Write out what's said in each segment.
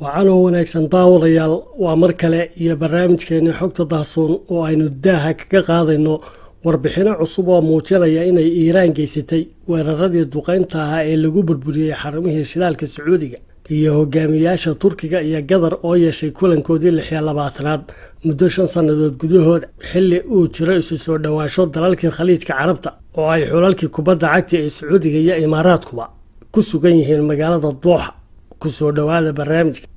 waxaana wanaagsan daawadayaal waa mar kale iyo barnaamijkeena xogta daahsoon oo aynu daaha kaga qaadayno warbixino cusub oo muujinaya inay Iiraan geysatay weeraradii duqeynta ah ee lagu burburiyay xarumihii shidaalka Sacuudiga iyo hogaamiyaasha Turkiga iyo Qatar oo yeeshay kulankoodii 26aad muddo 5 sanadood gudahood xilli uu jiro isu soo dhawaansho dalalka Khaliijka Carabta oo ay xulalkii kubadda cagta ee Sacuudiga iyo Imaaraadkuba ku sugan yihiin magaalada Dooxa ku soo dhawaada barnaamijka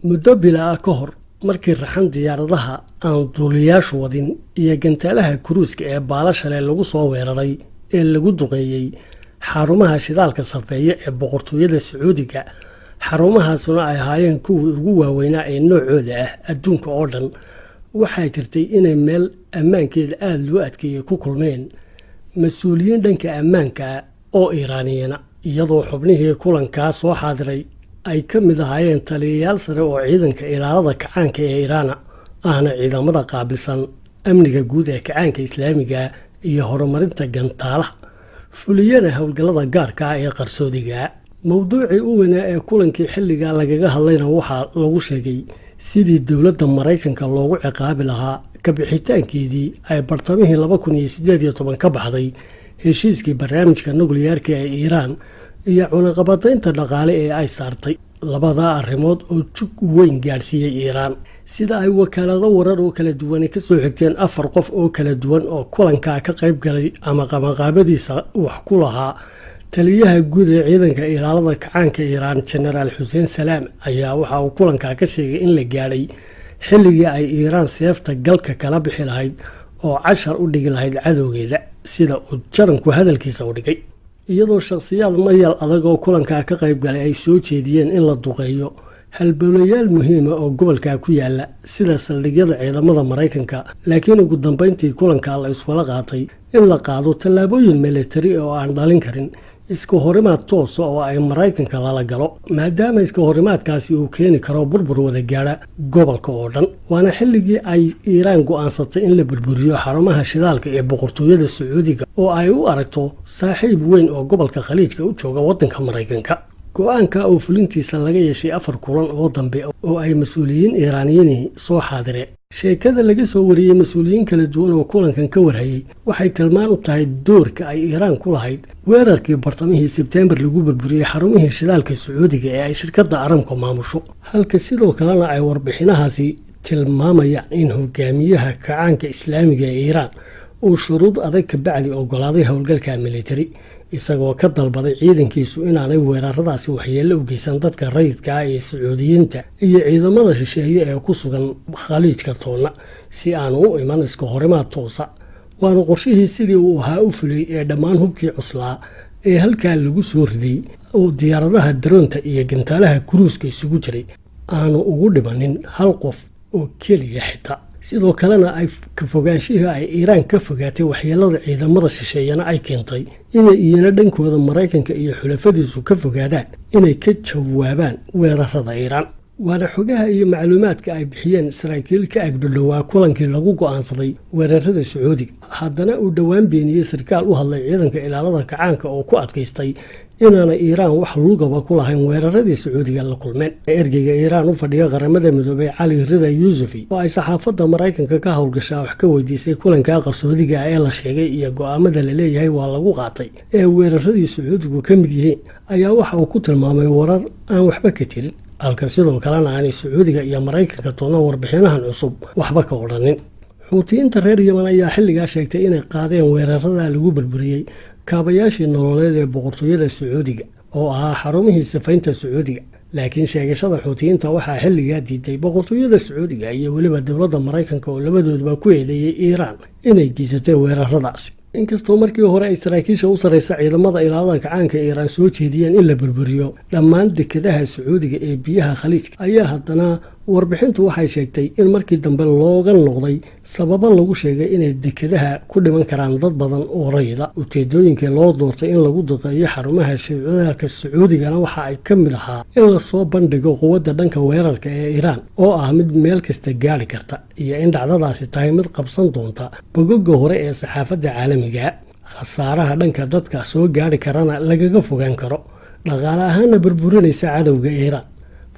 muddo bilaa ka hor markii raxan diyaaradaha aan duuliyaashu wadin iyo gantaalaha kruiska ee baalashale lagu soo weeraray ee lagu duqeeyay xarumaha shidaalka safeeye ee boqortooyada Sacuudiga xarumahaasuna ay ahaayeen kuwii ugu waaweynaa ee noocooda ah adduunka oo dhan waxaa jirtay inay meel ammaankeeda aad loo adkeeyay ku kulmeen mas'uuliyiin dhanka ammaanka oo Iiraaniyiina iyadoo xubnihii kulankaas soo xaadiray ay ka mid ahaayeen taliyayaal sare oo ciidanka ilaalada kacaanka ee Iiraan ahna ciidamada qaabilsan amniga guud ee kacaanka Islaamiga iyo horumarinta gantaalaha fuliyana howlgallada gaarka ah ee qarsoodiga mowduucii u weynaa ee kulankii xilliga lagaga hadlayna waxaa lagu sheegay sidii dowladda Mareykanka loogu ciqaabi lahaa ka bixitaankeedii ay bartamihii 2018 ka baxday heshiiskii barnaamijka nukliyeerka ee Iiraan iyo cunaqabataynta dhaqaale ee ay saartay labada arrimood oo jug weyn gaarsiiyay Iiraan sida ay wakaalado warar oo kala duwan ka soo xigteen 4 qof oo kala duwan oo kulanka ka qayb galay ama qabanqaabadiisa wax ku lahaa taliyaha guud ee ciidanka ilaalada kacaanka Iiraan General Hussein Salaam ayaa waxa uu kulanka ka sheegay in la gaaray xilligii ay Iiraan seefta galka kala bixi lahayd oo cashar u dhigi lahayd cadowgeeda sida uu jaranku hadalkiisa u dhigay iyadoo shakhsiyaad mayal adag oo kulanka ka qayb galay ay soo jeediyeen in la duqeeyo halbowlayaal muhiim ah oo gobolka ku yaala sida saldhigyada ciidamada Mareykanka laakiin ugu dambeyntii kulanka la iswada qaatay in la qaado tallaabooyin militari oo aan dhalin karin isku horimaad toos oo ay Mareykanka la galo maadaama isku horimaadkaasi uu keeni karo burbur wada gaara gobolka oo dhan waana xilligii ay Iiraan go'aansatay in la burburiyo xarumaha shidaalka ee boqortooyada Sacuudiga oo ay u aragto saaxiib weyn oo gobolka Khaliijka u jooga wadanka Mareykanka go'aanka oo fulintiisa laga yeeshay 4 kulan oo dambe oo ay mas'uuliyiin Iiraaniyiin soo xaadireen sheekada laga soo wariyay mas'uuliyiin kala duwan oo kulankan ka warhayay waxay tilmaan u tahay doorka ay Iiraan ku lahayd weerarkii bartamihii Sebtembar lagu burburiyay xarumihii shidaalka Sacuudiga ee ay shirkadda Aramco maamusho halka sidoo kalena ay warbixinahaasi tilmaamayaan in hogaamiyaha kacaanka Islaamiga ee Iiraan uu shuruud adag ka bacdi ogolaaday howlgalka militari isagoo ka dalbaday ciidankiisu inaanay weeraradaasi waxyeello u geysan dadka rayidka ah ee Sacuudiyiinta iyo ciidamada shisheeye ee ku sugan Khaliijka toona si aan u iman isku horimaad toosa waana qorshihii sidii uu ahaa u fulay ee dhammaan hubkii cuslaa ee halkaa lagu soo riday oo diyaaradaha daroonta iyo gantaalaha kruiska isugu jiray aanu ugu dhimanin hal qof oo keliya xitaa sidoo kalena ay ka fogaanshihii ay Iiraan ka fogaatay waxyeelada ciidamada shisheeyana ay keentay inay iyana dhankooda Mareykanka iyo xulafadiisu ka fogaadaan inay ka jawaabaan weerarada Iiraan waana xogaha iyo macluumaadka ay bixiyeen saraakiil ka agdhowaa kulankii lagu go'aansaday weerarada Sacuudiga haddana uu dhawaan beeniyay sarkaal u hadlay ciidanka ilaalada kacaanka oo ku adkaystay inaana Iiraan wax lugaba ku lahayn weeraradii Sacuudiga la kulmeen ergeyga Iiraan u fadhiya qaramada midoobay Cali Rida Yusufi oo ay saxaafadda Mareykanka ka howlgashaa wax ka weydiisay kulanka qarsoodiga ee la sheegay iyo go'aamada la leeyahay waa lagu qaatay ee weeraradii Sacuudigu ka mid yihiin ayaa waxa uu ku tilmaamay warar aan waxba ka jirin halka sidoo kalena aanay Sacuudiga iyo Mareykanka toona warbixinahan cusub waxba ka odhanin xuutiyiinta reer Yemen ayaa xilligaa sheegtay inay qaadeen weerarada lagu burburiyay kaabayaashii nololeed ee boqortooyada Sacuudiga oo ahaa xarumihii safaynta Sacuudiga laakiin sheegashada xuutiyiinta waxaa xilligaa diiday boqortooyada Sacuudiga iyo weliba dowladda Mareykanka oo labadoodba ku eedeeyay Iiraan inay geysatay weeraradaasi inkastoo markii hore ay saraakiisha u sareysa ciidamada ilaalada kacaanka Iiraan soo jeediyeen in la burburiyo dhammaan dekedaha Sacuudiga ee biyaha Khaliijka ayaa haddana warbixintu waxay sheegtay in markii dambe looga noqday sababo lagu sheegay inay dekedaha ku dhiman karaan dad badan oo rayida ujeedooyinka loo doortay in lagu duqeeyo xarumaha shidaalka Sacuudigana waxa ay ka mid ahaa in la soo bandhigo quwadda dhanka weerarka ee Iiraan oo ah mid meel kasta gaari karta iyo in dhacdadaasi tahay mid qabsan doonta bogagga hore ee saxaafadda caalamiga khasaaraha dhanka dadka soo gaari karana lagaga fogaan karo dhaqaale ahaanna burburinaysa cadowga Iiraan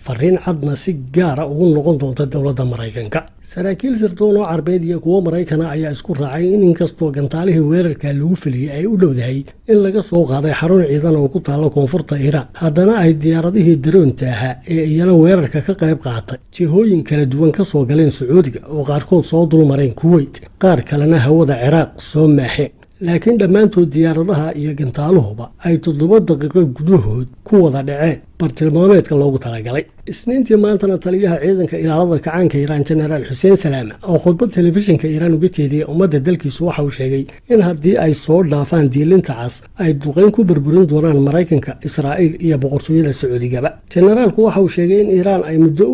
fariin cadna si gaara ugu noqon doonta dowladda Maraykanka. saraakiil sirdoon oo Carbeed iyo kuwo Maraykana ayaa isku raacay in inkastoo gantaalihii weerarka lagu filiyay ay u dhowdahay in laga soo qaaday xarun ciidan oo ku taala koonfurta Iiraan, haddana ay diyaaradihii daroonta ahaa ee iyana weerarka ka qayb qaatay jihooyin kala duwan ka soo galeen Sacuudiga oo qaarkood soo dulmareen Kuwait, qaar kalena hawada Ciraaq soo maaxeen. laakiin dhammaantood diyaaradaha iyo gantaaluhuba ay 7 daqiiqo gudahood ku wada dhaceen bartilmaameedka loogu talagalay. Isniintii maantana taliyaha ciidanka ilaalada kacaanka Iiraan Generaal Hussein Salama oo khudbad telefishinka Iiraan uga jeediyay ummadda dalkiisu waxa uu sheegay in haddii ay soo dhaafaan diilinta cas ay duqeyn ku burburin doonaan Maraykanka, Israa'iil iyo boqortooyada Sacuudigaba. Generaalku waxa uu sheegay in Iiraan ay muddo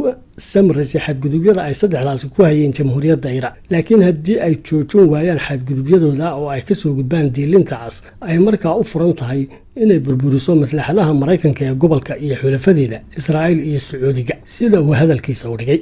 samraysay xadgudubyada ay saddexdaasi ku hayeen jamhuuriyadda Iiraan, laakiin haddii ay joojin waayaan xadgudubyadooda oo ay ka soo gudbaan diilinta cas ay markaa u furan tahay inay burburiso maslaxadaha Maraykanka ee gobolka iyo xulafadeeda Israa'iil iyo Sacuudiga, sida uu hadalkiisa u dhigay.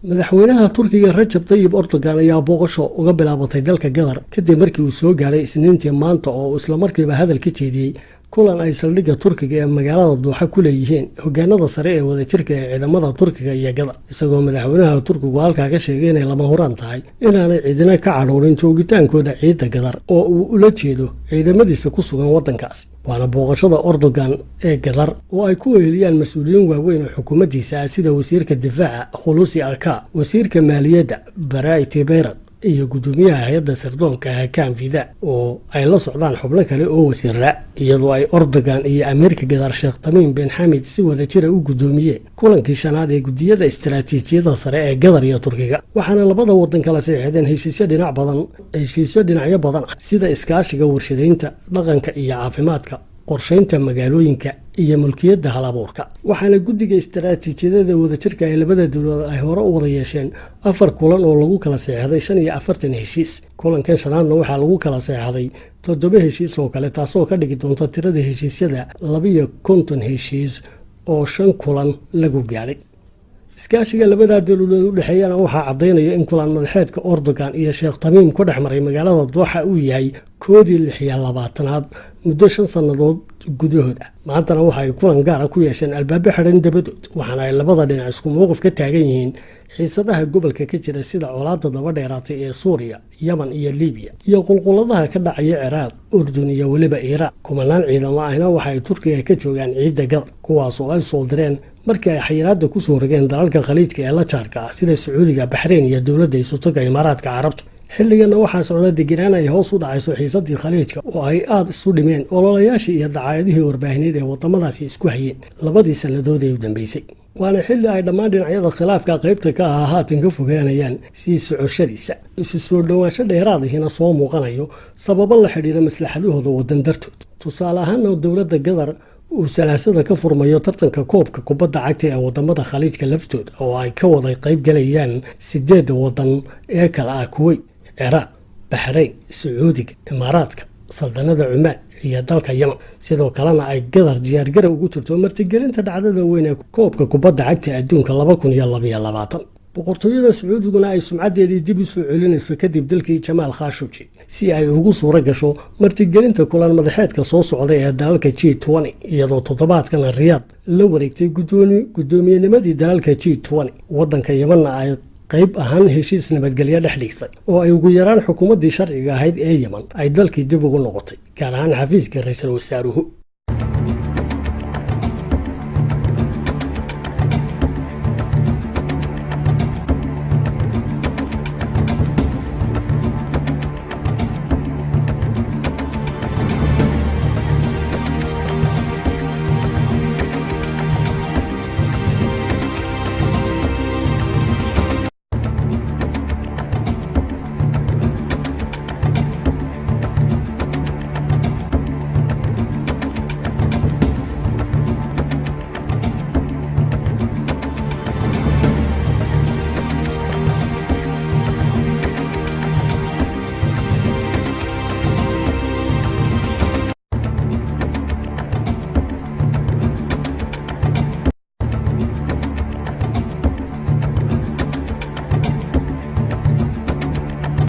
madaxweynaha Turkiga Recep Tayyip Erdogan ayaa booqasho uga bilaabatay dalka Qatar kadib markii uu soo gaaray Isniintii maanta oo isla markiiba hadal ka jeediyay kulan ay saldhigga Turkiga ee magaalada Dooxa ku leeyihiin hogaanada sare ee wadajirka ee ciidamada Turkiga iyo Qatar, isagoo madaxweynaha Turkigu halkaa ka sheegay inay lama huraan tahay inaanay ciidina ka cadhoorin joogitaankooda ciidda Qatar oo uu ula jeedo ciidamadiisa ku sugan waddankaasi. waana booqashada Erdogan ee Qatar oo ay ku weheliyaan mas'uuliyiin waaweyn oo xukuumaddiisa ah sida wasiirka difaaca Khulusi Aka, wasiirka maaliyadda Barai Tiberat iyo gudoomiyaha hay'adda sirdoonka Hakan Fidan oo ay la socdaan xubno kale oo wasiirra, iyadoo ay Erdogan iyo Ameerika Qatar Sheikh Tamim bin Hamad si wadajir ah u gudoomiyeen kulankii shanaad ee gudiyada istiraatiijiyadda sare ee Qatar iyo Turkiga. waxaana labada wadan kala saxiixdeen heshiisyo dhinacyo badan ah sida iskaashiga warshadeynta, dhaqanka iyo caafimaadka, qorsheynta magaalooyinka iyo mulkiyadda hal-abuurka. waxaana guddiga istiraatiijiyadda wadajirka ee labada dowladood ay hore u wada yeesheen 4 kulan oo lagu kala saxiixday 45 heshiis. kulankan shanaadna waxaa lagu kala saxiixday 7 heshiis oo kale, taasoo ka dhigi doonta tirada heshiisyada 52 heshiis oo 5 kulan lagu gaadhay. iskaashiga labada dowladood u dhaxeeyana waxaa cadeynaya in kulan madaxeedka Erdogan iyo Sheikh Tamim ku dhexmaray magaalada Dooxa uu yahay 26aad muddo 5 sannadood gudahood ah. maantana waxa ay kulan gaar ah ku yeesheen albaabo xiran dabadood, waxaana ay labada dhinac isku mowqif ka taagan yihiin xiisadaha gobolka ka jira sida colaadda daba dheeraatay ee Suuriya, Yemen iyo Liibiya, iyo qulquladaha ka dhacaya Ciraaq, Urdun iyo weliba Iiraan. kumanaan ciidamo ahna waxa ay Turkiga ka joogaan ciidda Qatar, kuwaas oo ay soo direen markii ay xayiraadda ku soo rogeen dalalka khaliijka ee la jaarka ah sida Sacuudiga, Baxrayn iyo dowladda Isutaga Imaaraadka Carabta. xilligana waxaa socda degenaan ay hoos u dhacayso xiisadii khaliijka oo ay aad isu dhimeen ololayaashii iyo dacaayadihii warbaahineed ee wadamadaasi isku hayeen 2 sannadood ee u dambeysay. waana xilli ay dhammaan dhinacyada khilaafka qaybta ka ah haatan ka fogaanayaan sii socoshadiisa. isu soo dhowaansho dheeraadihina soo muuqanayo sababo la xidhiira maslaxadahooda wadan dartood. tusaale ahaana dowladda Qatar uu salaasada ka furmayo tartanka koobka kubadda cagta ee wadamada khaliijka laftooda oo ay ka wada qayb galayaan 8 wadan ee kala ah Kuwait, Ciraaq, Baxrayn, Sacuudiga, Imaaraadka, Saldanada Cumaan iyo dalka Yemen. sidoo kalena ay Qatar diyaargarow ugu jirto martigelinta dhacdada weyn ee koobka kubadda cagta adduunka 2022. boqortooyada Sacuudiguna ay sumcadeedii dib u soo celinayso kadib dalkii Jamaal Khashoggi si ay ugu suura gasho martigelinta kulan madaxeedka soo socda ee dalalka G20, iyadoo toddobaadkan Riyaad la wareegtay gudoomiyanimadii dalalka G20. wadanka Yemenna ay qayb ahaan heshiis nabadgelyo dhex dhigtay oo ay ugu yaraan xukuumaddii sharciga ahayd ee Yemen ay dalkii dib ugu noqotay, gaar ahaan xafiiska ra'iisul wasaaruhu.